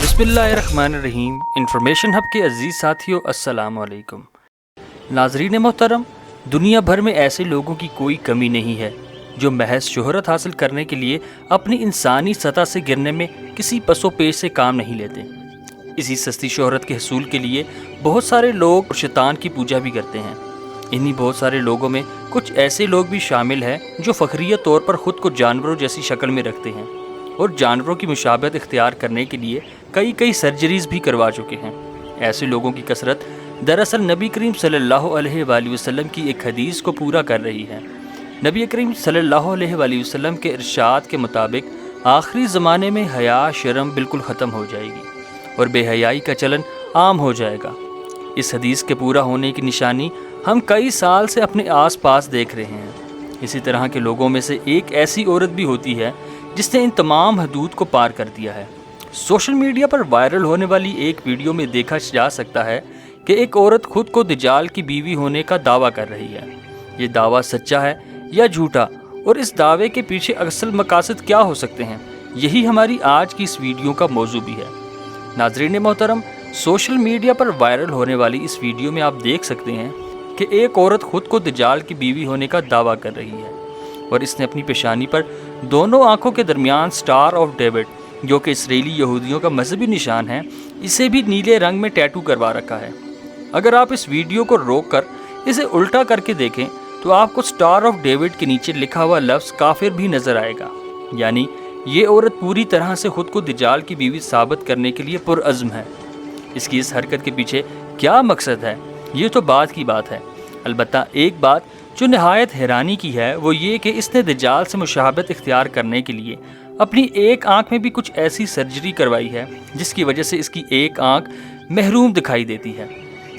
बिस्मिल्लाहिर्रहमानिर्रहीम। Information hub के अजीज़ साथियों, अस्सलाम वालेकुम। नाज़रीन मोहतरम, दुनिया भर में ऐसे लोगों की कोई कमी नहीं है जो महज शोहरत हासिल करने के लिए अपनी इंसानी सतह से गिरने में किसी पसो पेश से काम नहीं लेते। इसी सस्ती शोहरत के हसूल के लिए बहुत सारे लोग शैतान की पूजा भी करते हैं। इन्हीं बहुत सारे लोगों में कुछ ऐसे लोग भी शामिल हैं जो फ़खरिया तौर पर ख़ुद को जानवरों जैसी शक्ल में रखते हैं और जानवरों की मुशाबहत इख्तियार करने के लिए कई सर्जरीज़ भी करवा चुके हैं। ऐसे लोगों की कसरत दरअसल नबी करीम सल्लल्लाहु अलैहि वसल्लम की एक हदीस को पूरा कर रही है। नबी करीम सल्लल्लाहु अलैहि वसल्लम के इरशाद के मुताबिक आखिरी ज़माने में हया शर्म बिल्कुल ख़त्म हो जाएगी और बेहयाई का चलन आम हो जाएगा। इस हदीस के पूरा होने की निशानी हम कई साल से अपने आस पास देख रहे हैं। इसी तरह के लोगों में से एक ऐसी औरत भी होती है जिसने इन तमाम हदूद को पार कर दिया है। सोशल मीडिया पर वायरल होने वाली एक वीडियो में देखा जा सकता है कि एक औरत खुद को दज्जाल की बीवी होने का दावा कर रही है। ये दावा सच्चा है या झूठा, और इस दावे के पीछे असल मकासद क्या हो सकते हैं, यही हमारी आज की इस वीडियो का मौजू भी है। नाज़रीन मोहतरम, सोशल मीडिया पर वायरल होने वाली इस वीडियो में आप देख सकते हैं कि एक औरत खुद को दज्जाल की बीवी होने का दावा कर रही है और इसने अपनी पेशानी पर दोनों आंखों के दरमियान स्टार ऑफ डेविड, जो कि इसराइली यहूदियों का मजहबी निशान है, इसे भी नीले रंग में टैटू करवा रखा है। अगर आप इस वीडियो को रोक कर इसे उल्टा करके देखें तो आपको स्टार ऑफ डेविड के नीचे लिखा हुआ लफ्ज़ काफिर भी नज़र आएगा। यानी ये औरत पूरी तरह से खुद को दज्जाल की बीवी साबित करने के लिए पुरअज़्म है। इसकी इस हरकत के पीछे क्या मकसद है, ये तो बात की बात है। अलबत्ता एक बात जो नहायत हैरानी की है वो ये कि इसने दज्जाल से मुशाबहत इख्तियार करने के लिए अपनी एक आंख में भी कुछ ऐसी सर्जरी करवाई है जिसकी वजह से इसकी एक आंख महरूम दिखाई देती है।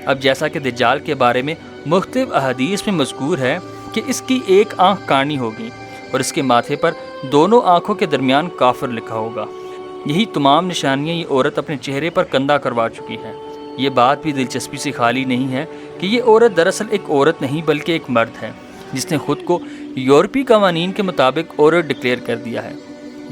अब जैसा कि दज्जाल के बारे में मुख्तलिफ अहादीस में मज़कूर है कि इसकी एक आंख कानी होगी और इसके माथे पर दोनों आंखों के दरमियान काफिर लिखा होगा। यही तमाम निशानियाँ ये औरत अपने चेहरे पर कंधा करवा चुकी है। ये बात भी दिलचस्पी से खाली नहीं है कि ये औरत दरअसल एक औरत नहीं बल्कि एक मर्द है जिसने खुद को यूरोपीय कवानीन के मुताबिक औरत डिक्लेयर कर दिया है।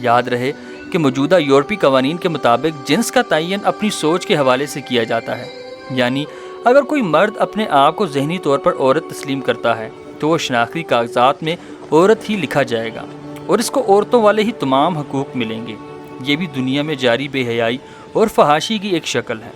याद रहे कि मौजूदा यूरोपीय कवानीन के मुताबिक जिन्स का तयन अपनी सोच के हवाले से किया जाता है। यानी अगर कोई मर्द अपने आप को ज़हनी तौर पर औरत तस्लीम करता है तो वो शनाख्ती कागजात में औरत ही लिखा जाएगा और इसको औरतों वाले ही तमाम हकूक़ मिलेंगे। ये भी दुनिया में जारी बेहयाई और फहाशी की एक शक्ल है,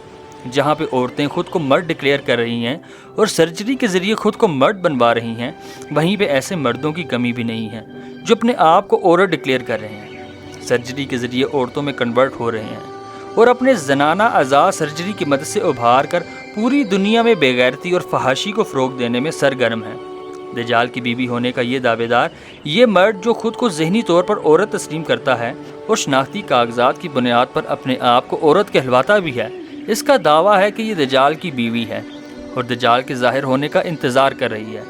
जहाँ पे औरतें खुद को मर्द डिक्लेयर कर रही हैं और सर्जरी के ज़रिए खुद को मर्द बनवा रही हैं। वहीं पे ऐसे मर्दों की कमी भी नहीं है जो अपने आप को औरत डिक्लेयर कर रहे हैं, सर्जरी के ज़रिए औरतों में कन्वर्ट हो रहे हैं और अपने जनाना अज़ा सर्जरी की मदद से उभार कर पूरी दुनिया में बेगैरती और फहाशी को फ़रोग़ देने में सरगर्म है। दज्जाल की बीवी होने का ये दावेदार, ये मर्द जो खुद को ज़हनी तौर पर औरत तस्लीम करता है और शनाख्ती कागजात की बुनियाद पर अपने आप को औरत कहलवाता भी है, इसका दावा है कि ये दज्जाल की बीवी है और दज्जाल के ज़ाहिर होने का इंतज़ार कर रही है।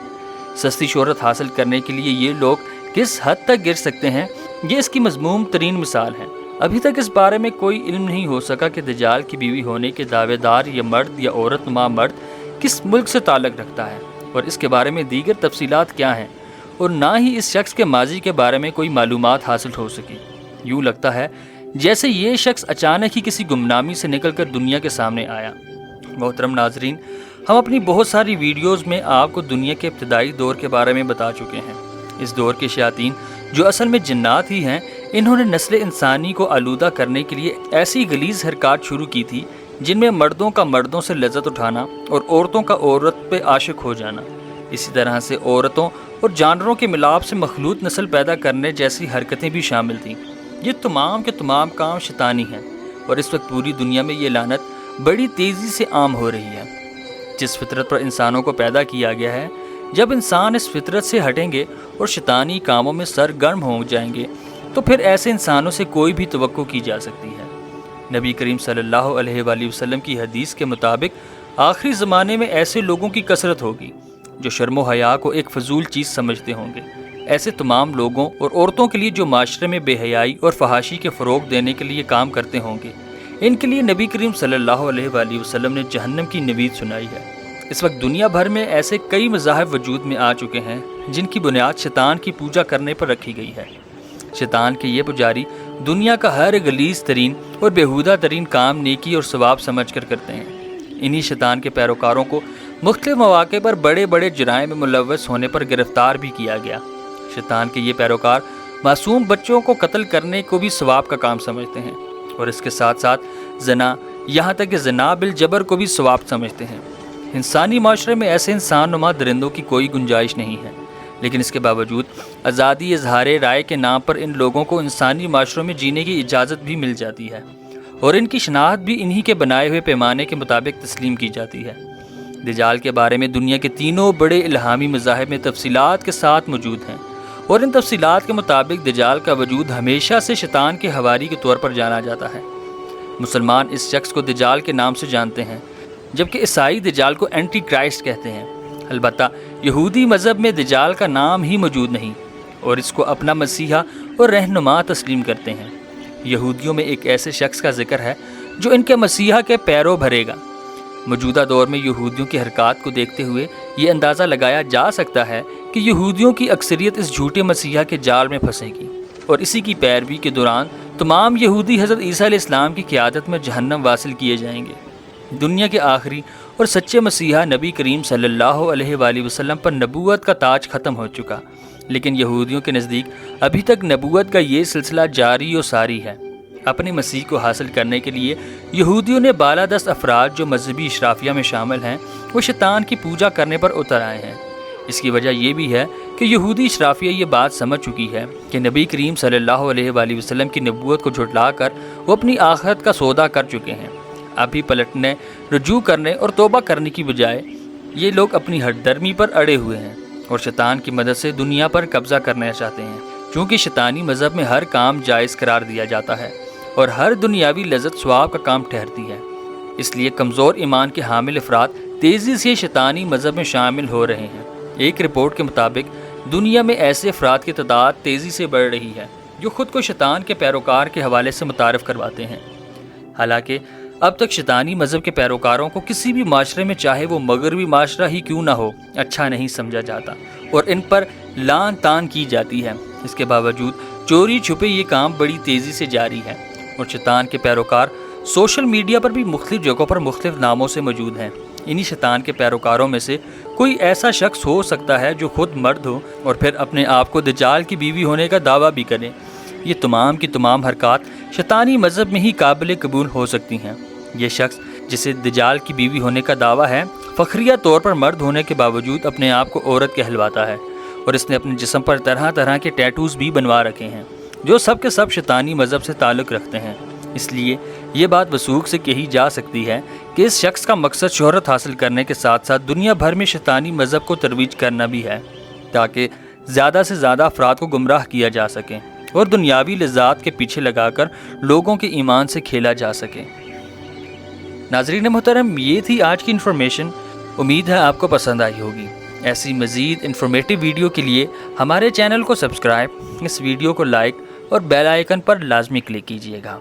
सस्ती शोहरत हासिल करने के लिए ये लोग किस हद तक गिर सकते हैं, ये इसकी मज़मूम तरीन मिसाल है। अभी तक इस बारे में कोई इल्म नहीं हो सका कि दज्जाल की बीवी होने के दावेदार या मर्द या औरत नुमा मर्द किस मुल्क से ताल्लुक़ रखता है और इसके बारे में दीगर तफसीलात क्या हैं, और ना ही इस शख्स के माजी के बारे में कोई मालूमात हासिल हो सकी। यूँ लगता है जैसे ये शख्स अचानक ही किसी गुमनामी से निकलकर दुनिया के सामने आया। मोहतरम नाजरीन, हम अपनी बहुत सारी वीडियोज़ में आपको दुनिया के इब्तदाई दौर के बारे में बता चुके हैं। इस दौर के शयातीन, जो असल में जिन्नात ही हैं, इन्होंने नस्ल इंसानी को आलूदा करने के लिए ऐसी गलीज़ हरकत शुरू की थी जिनमें मर्दों का मर्दों से लज्जत उठाना और औरतों का औरत पे आशिक हो जाना। इसी तरह से औरतों और जानवरों के मिलाप से मखलूत नस्ल पैदा करने जैसी हरकतें भी शामिल थीं। ये तमाम के तमाम काम शैतानी हैं और इस वक्त पूरी दुनिया में ये लानत बड़ी तेज़ी से आम हो रही है। जिस फितरत पर इंसानों को पैदा किया गया है, जब इंसान इस फितरत से हटेंगे और शैतानी कामों में सरगर्म हो जाएंगे तो फिर ऐसे इंसानों से कोई भी तवक्को की जा सकती है। नबी करीम सल्लल्लाहु अलैहि वसल्लम की हदीस के मुताबिक आखिरी ज़माने में ऐसे लोगों की कसरत होगी जो शर्म हया को एक फजूल चीज़ समझते होंगे। ऐसे तमाम लोगों और औरतों के लिए जो माशरे में बेहयाई और फहाशी के फ़रोग़ देने के लिए काम करते होंगे, इनके लिए नबी करीम सल्लल्लाहु अलैहि वसल्लम ने जहन्नम की नवीद सुनाई है। इस वक्त दुनिया भर में ऐसे कई मज़ाहिब वजूद में आ चुके हैं जिनकी बुनियाद शैतान की पूजा करने पर रखी गई है। شیطان کے یہ پجاری دنیا کا ہر غلیظ ترین اور بیہودہ ترین کام نیکی اور ثواب سمجھ کر کرتے ہیں۔ انہی شیطان کے پیروکاروں کو مختلف مواقع پر بڑے بڑے جرائم میں ملوث ہونے پر گرفتار بھی کیا گیا۔ شیطان کے یہ پیروکار معصوم بچوں کو قتل کرنے کو بھی ثواب کا کام سمجھتے ہیں، اور اس کے ساتھ ساتھ زنا، یہاں تک کہ زنا بالجبر کو بھی ثواب سمجھتے ہیں۔ انسانی معاشرے میں ایسے انسان نما درندوں کی کوئی گنجائش نہیں ہے، لیکن اس کے باوجود آزادی اظہار رائے کے نام پر ان لوگوں کو انسانی معاشروں میں جینے کی اجازت بھی مل جاتی ہے، اور ان کی شناخت بھی انہی کے بنائے ہوئے پیمانے کے مطابق تسلیم کی جاتی ہے۔ دجال کے بارے میں دنیا کے تینوں بڑے الہامی مذاہب میں تفصیلات کے ساتھ موجود ہیں، اور ان تفصیلات کے مطابق دجال کا وجود ہمیشہ سے شیطان کے حواری کے طور پر جانا جاتا ہے۔ مسلمان اس شخص کو دجال کے نام سے جانتے ہیں، جبکہ عیسائی دجال کو اینٹی کرائسٹ کہتے ہیں۔ البتہ یہودی مذہب میں دجال کا نام ہی موجود نہیں، اور اس کو اپنا مسیحا اور رہنما تسلیم کرتے ہیں۔ یہودیوں میں ایک ایسے شخص کا ذکر ہے جو ان کے مسیحا کے پیروں بھرے گا۔ موجودہ دور میں یہودیوں کی حرکات کو دیکھتے ہوئے یہ اندازہ لگایا جا سکتا ہے کہ یہودیوں کی اکثریت اس جھوٹے مسیحا کے جال میں پھنسے گی، اور اسی کی پیروی کے دوران تمام یہودی حضرت عیسیٰ علیہ السلام کی قیادت میں جہنم واصل کیے جائیں گے۔ دنیا کے آخری اور سچے مسیحا نبی کریم صلی اللہ علیہ وآلہ وسلم پر نبوت کا تاج ختم ہو چکا، لیکن یہودیوں کے نزدیک ابھی تک نبوت کا یہ سلسلہ جاری و ساری ہے۔ اپنے مسیح کو حاصل کرنے کے لیے یہودیوں نے بالادست افراد جو مذہبی اشرافیہ میں شامل ہیں وہ شیطان کی پوجا کرنے پر اتر آئے ہیں۔ اس کی وجہ یہ بھی ہے کہ یہودی اشرافیہ یہ بات سمجھ چکی ہے کہ نبی کریم صلی اللہ علیہ وآلہ وسلم کی نبوت کو جھٹلا کر وہ اپنی آخرت کا سودا کر چکے ہیں۔ ابھی پلٹنے، رجوع کرنے اور توبہ کرنے کی بجائے یہ لوگ اپنی ہٹ درمی پر اڑے ہوئے ہیں اور شیطان کی مدد سے دنیا پر قبضہ کرنا چاہتے ہیں، چونکہ شیطانی مذہب میں ہر کام جائز قرار دیا جاتا ہے اور ہر دنیاوی لذت ثواب کا کام ٹھہرتی ہے۔ اس لیے کمزور ایمان کے حامل افراد تیزی سے شیطانی مذہب میں شامل ہو رہے ہیں۔ ایک رپورٹ کے مطابق دنیا میں ایسے افراد کی تعداد تیزی سے بڑھ رہی ہے جو خود کو شیطان کے پیروکار کے حوالے سے متعارف کرواتے ہیں۔ حالانکہ اب تک شیطانی مذہب کے پیروکاروں کو کسی بھی معاشرے میں، چاہے وہ مغربی معاشرہ ہی کیوں نہ ہو، اچھا نہیں سمجھا جاتا اور ان پر لعن طعن کی جاتی ہے۔ اس کے باوجود چوری چھپے یہ کام بڑی تیزی سے جاری ہے، اور شیطان کے پیروکار سوشل میڈیا پر بھی مختلف جگہوں پر مختلف ناموں سے موجود ہیں۔ انہی شیطان کے پیروکاروں میں سے کوئی ایسا شخص ہو سکتا ہے جو خود مرد ہو اور پھر اپنے آپ کو دجال کی بیوی ہونے کا دعویٰ بھی کرے۔ یہ تمام کی تمام حرکات شیطانی مذہب میں ہی قابل قبول ہو سکتی ہیں۔ یہ شخص جسے دجال کی بیوی ہونے کا دعویٰ ہے، فخریہ طور پر مرد ہونے کے باوجود اپنے آپ کو عورت کہلواتا ہے، اور اس نے اپنے جسم پر طرح طرح کے ٹیٹوز بھی بنوا رکھے ہیں جو سب کے سب شیطانی مذہب سے تعلق رکھتے ہیں۔ اس لیے یہ بات وثوق سے کہی جا سکتی ہے کہ اس شخص کا مقصد شہرت حاصل کرنے کے ساتھ ساتھ دنیا بھر میں شیطانی مذہب کو ترویج کرنا بھی ہے، تاکہ زیادہ سے زیادہ افراد کو گمراہ کیا جا سکے اور دنیاوی لذات کے پیچھے لگا کر لوگوں کے ایمان سے کھیلا جا سکے۔ ناظرین محترم، یہ تھی آج کی انفارمیشن۔ امید ہے آپ کو پسند آئی ہوگی۔ ایسی مزید انفارمیٹیو ویڈیو کے لیے ہمارے چینل کو سبسکرائب، اس ویڈیو کو لائک اور بیل آئیکن پر لازمی کلک کیجیے گا۔